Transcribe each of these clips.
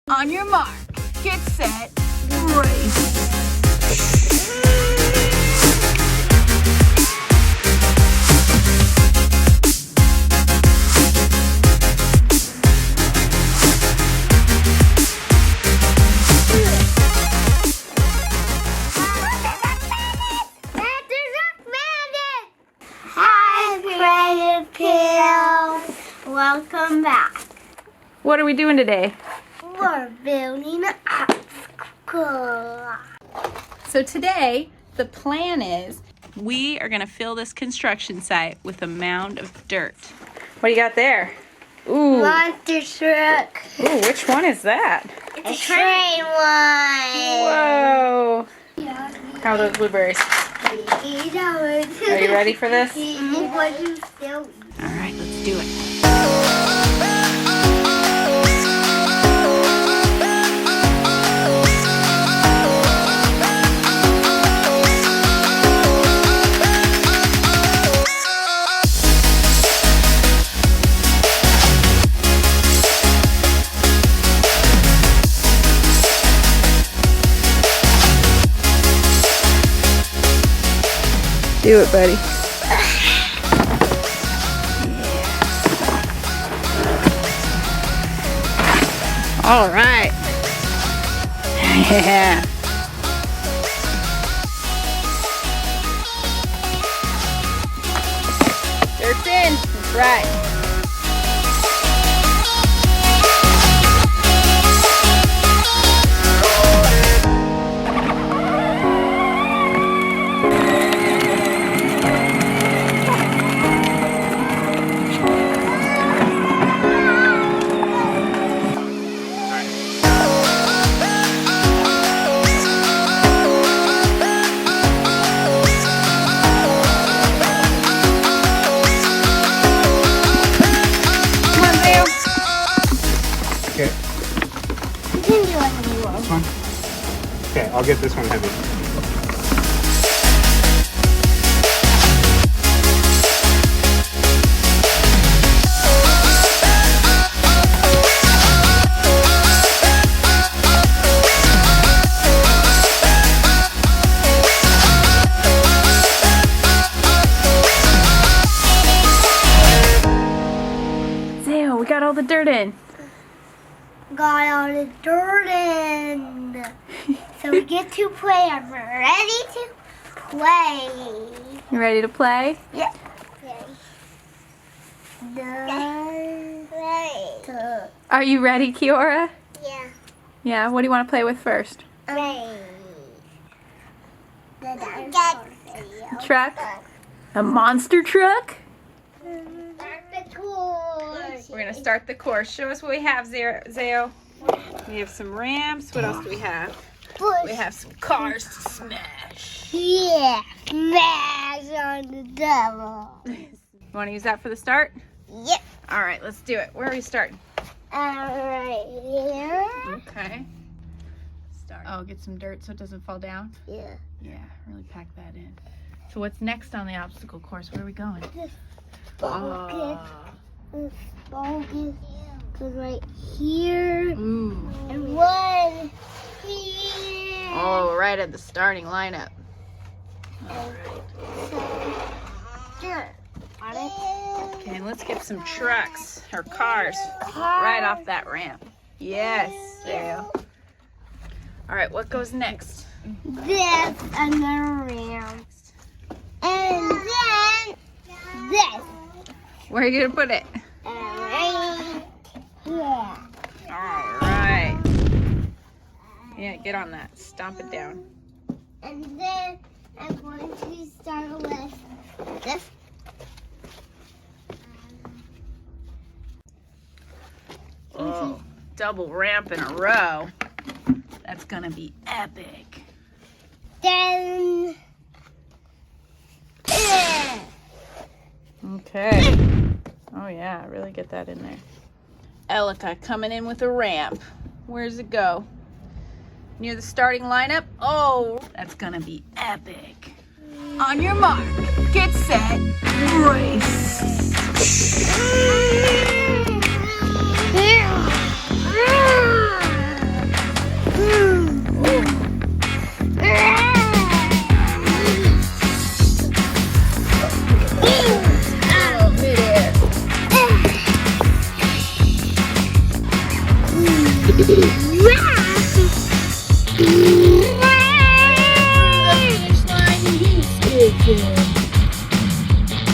On your mark, get set, race. Hi, Creative Kiddo. Welcome back. What are we doing today? We're building an obstacle. So today, the plan is we are going to fill this construction site with a mound of dirt. What do you got there? Ooh. Monster truck. Ooh, which one is that? It's a train one. Whoa. How are those blueberries? Are Are you ready for this? All right, let's do it. Do it, buddy. All right. Yeah. Dirt's in. That's right. Okay, I'll get this one heavy. Zeo, we got all the dirt in. Got all the dirt in. So we get to play. I'm ready to play. You ready to play? Yeah. Right. Are you ready, Kiora? Yeah. Yeah, what do you want to play with first? Right. Truck? A monster truck? Start the course. We're going to start the course. Show us what we have, Zeo. We have some ramps. What else do we have? We have some cars to smash. Yeah. Smash on the devil. You want to use that for the start? Yep. All right, let's do it. Where are we starting? Right here. Okay. Start. Oh, get some dirt so it doesn't fall down? Yeah. Yeah, really pack that in. So what's next on the obstacle course? Where are we going? Focus. Focus. Goes right here. Ooh. And one here. Oh, right at the starting lineup. Dirt on it. Okay, let's get some trucks or cars right off that ramp. Yes, Zeo. All right, what goes next? This and the ramp. And then this. Where are you gonna put it? And right here. All right. Yeah, get on that. Stomp it down. And then I'm going to start with this. Oh, double ramp in a row. That's gonna be epic. Then. Okay. Oh yeah, really get that in there. Elika coming in with a ramp. Where's it go? Near the starting lineup? Oh, that's gonna be epic. On your mark, get set, race.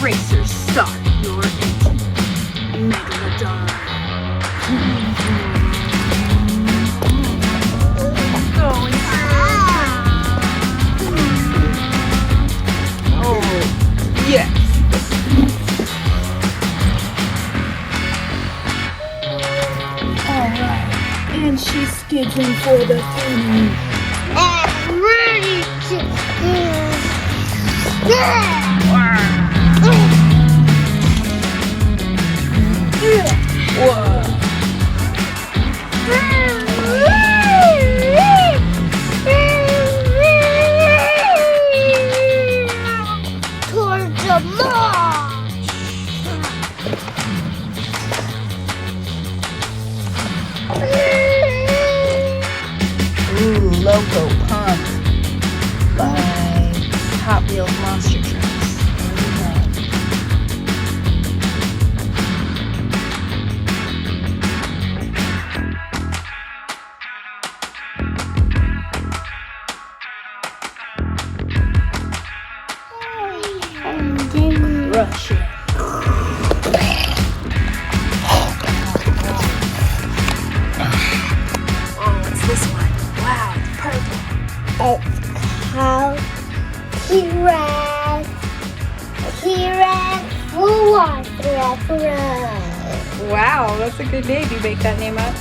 Racers, start your engine. Megalodon. Going Oh, yes. Alright. And she's skidding for the finish. I'm ready to. Whoa. Towards the march. Ooh, Loco Pumped by Hot Wheels Monster Trucks. Rush it. Oh, what's this one? Wow, it's purple. It's called T-Rex. T-Rex Velociraptor. Wow, that's a good name. You make that name up?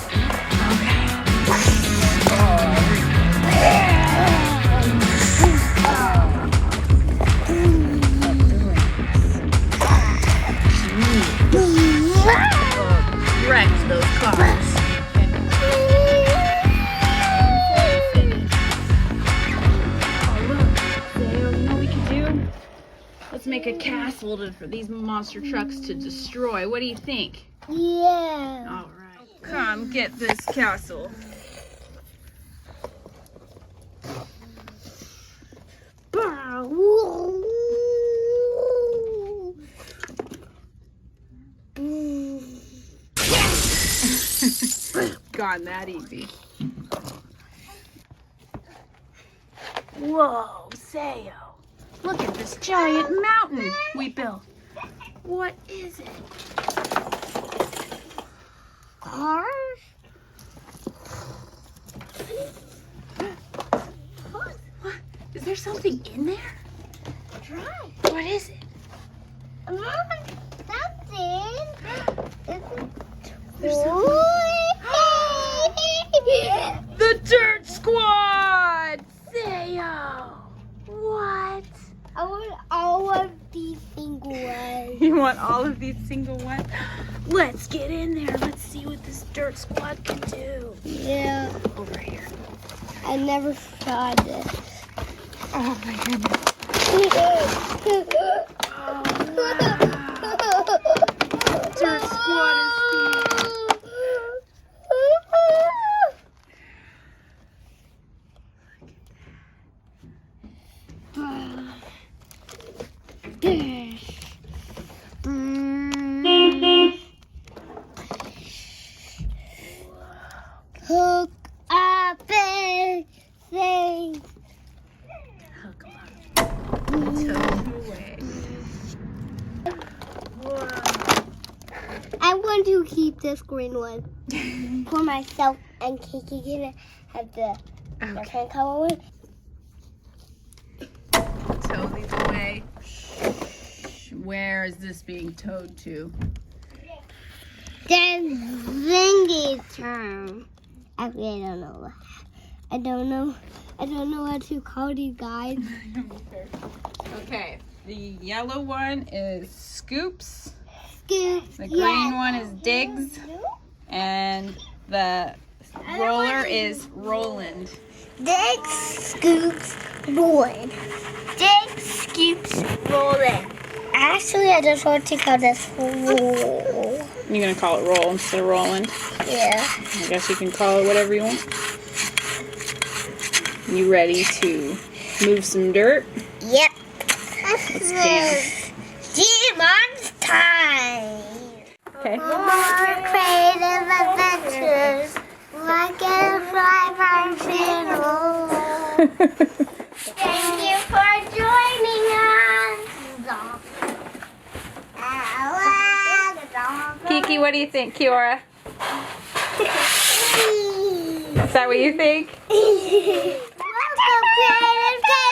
Wreck those cars. Oh, look. You know what we can do? Let's make a castle for these monster trucks to destroy. What do you think? Yeah. All right. Come get this castle. Gone that easy. Whoa, Sayo. Look at this giant mountain we built. What is it? Cars? What? Is there something in there? Try. What is it? Something. There's something. The Dirt Squad! Sayo! What? I want all of these single ones. You want all of these single ones? Let's get in there. Let's see what this Dirt Squad can do. Yeah. Over here. I never saw this. Oh my goodness. Oh, wow. Dirt Squad is here. Hook up and sing. Hook 'em up. Tow 'em away. Whoa. I want to keep this green one for myself, and Kiki can have the different color one. Tow these away. Where is this being towed to? Then Zingy's turn. Actually, I don't know what to call these guys. Okay, the yellow one is Scoops. Scoops. The green one is Diggs. And the roller is Roland. Diggs, Scoops, Roland. Diggs, Scoops, Roland. Actually, I just want to call this Roll. You're going to call it Roll instead of Roland. Yeah. I guess you can call it whatever you want. You ready to move some dirt? Yep. Let's jam. Demon's time. Okay. More creative adventures. Like Thank you for joining us. Kiki, what do you think, Kiora? Is that what you think? Welcome, Creative Kiddo.